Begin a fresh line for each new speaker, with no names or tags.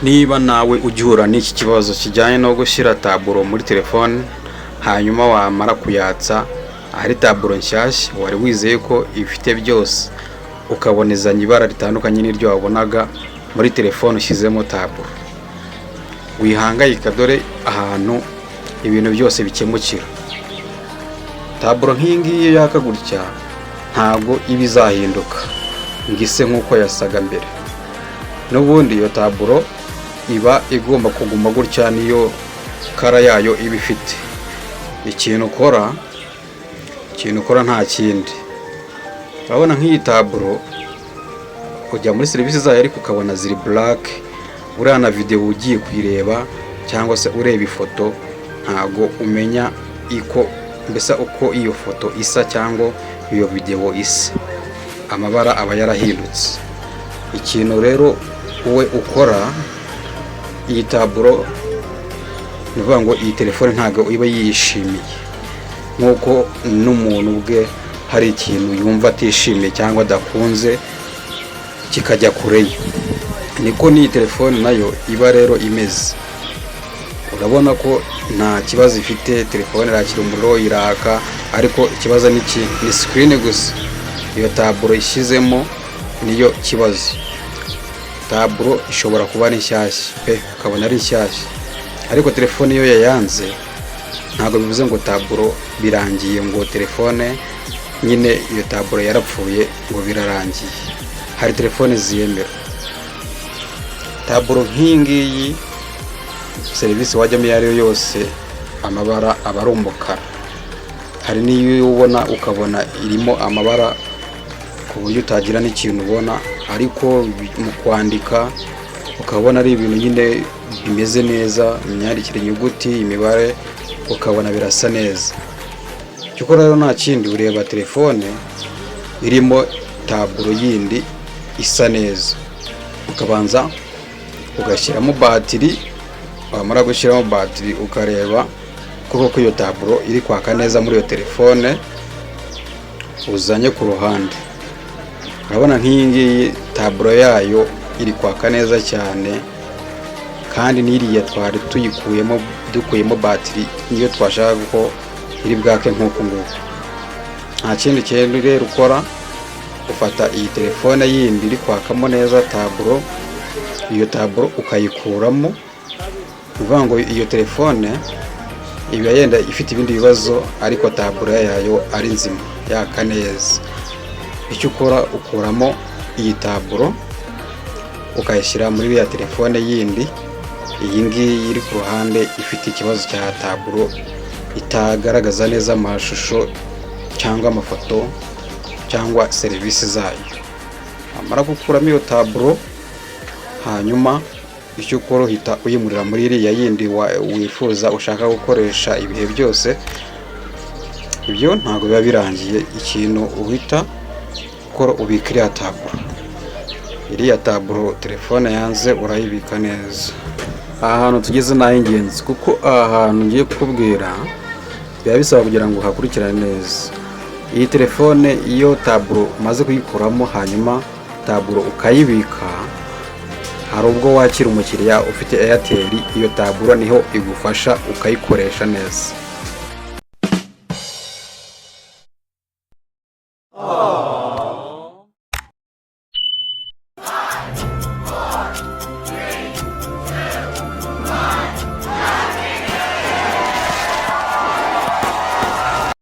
Niba nawe ugihura n'iki kibazo kijyanye no gushyira taburo muri telefone hanyuma wamara kuyatsa ari taburo nshyashya wari wizeye ko ifite byose ukabonezanya ibara ritandukanye n'iryo wabonaga muri telefone ushyizemo taburo, wihangayika dore ahantu ibintu byose bikemukira. Taburo nk'iyi ngiyi yaka gutya ntabwo iba izahinduka ngise nk'uko yasaga mbere, n'ubundi iyo taburo iba igomba kuguma gutya, niyo kara yayo iba ifite. Ikintu ukora nta kindi, urabona nk'iyi taburo ujya muri serivisi zayo ariko ukabona ziri black, uriya na video ugiye kuyireba cyangwa se ureba ifoto ntago umenya mbese uko iyo foto isa cyangwa iyo video isa, amabara aba yarahindutse. Ikintu rero wowe ukora, iyi taburo nivuga ngo iyi telefone ntago iba yishimiye nk'uko n'umuntu ubwe hari ikintu yumva atishimiye cyangwa adakunze kikajya kure ye, niko n'iyi telefone nayo iba rero imeze. Urabona ko nta kibazo ifite, telefone irakira umuriro iraka, ariko ikibazo ni screen gusa. Iyo taburo ishyizemo niyo kibazo. Taburo ishobora kuba ari nshyashya pe, ukabona ari nshyashya, ariko telefone iyo yayanze ntabwo bivuze ngo taburo birangiye, ngo telefone nyine iyo taburo yarapfuye ngo birarangiye. Hari telefone ziyemera taburo nk'iyi ngiyi, serivisi wajyamo iyo ari yo yose amabara aba ari umukara. Hari n'iyo ubona ukabona irimo amabara ku buryo utagira n'ikintu ubona, ariko mu kwandika ukabona ari ibintu nyine bimeze neza, imyandikire, inyuguti, imibare ukabona birasa neza. Icyo ukora rero nta kindi, ureba telefone irimo taburo yindi isa neza, ukabanza ugashyiramo batiri, wamara gushyiramo batiri ukareba koko iyo taburo iri kwaka neza muri iyo telefone uzanye ku ruhande. Urabona nk'iyi ngiyi taburo yayo iri kwaka neza cyane, kandi n'iriya twari dukuyemo batiri niyo twashaka ko iri bwake nk'uku nguku. Nta kindi kintu rero ukora, ufata iyi telefone yindi iri kwakamo neza taburo, iyo taburo ukayikuramo. Uvuga ngo iyo telefone iba yenda ifite ibindi bibazo, ariko taburo yayo ari nzima yaka neza. Icyo ukora, ukuramo iyi taburo ukayishyira muri ya telefone yindi, iyi ngiyi iri ku ruhande ifite ikibazo cya taburo itagaragaza neza amashusho cyangwa amafoto cyangwa serivisi zayo. Amara gukuramo iyo taburo, hanyuma icyo ukora uhita uyimurira muri iriya yindi wifuza ushaka gukoresha ibihe byose. Ibyo ntabwo biba birangiye, ikintu uhita ukora ubika iriya taburo. Iriya taburo telefone yanze urayibika neza. Aha hantu tugeze ni ah'ingenzi, kuko aha hantu ngiye kukubwira biba bisaba kugira ngo uhakurikirane neza. Iyi telefone iyo taburo umaze kuyikuramo hanyuma taburo ukayibika, hari ubwo wakira umukiriya ufite Airtel, iyo taburo niho igufasha ukayikoresha neza.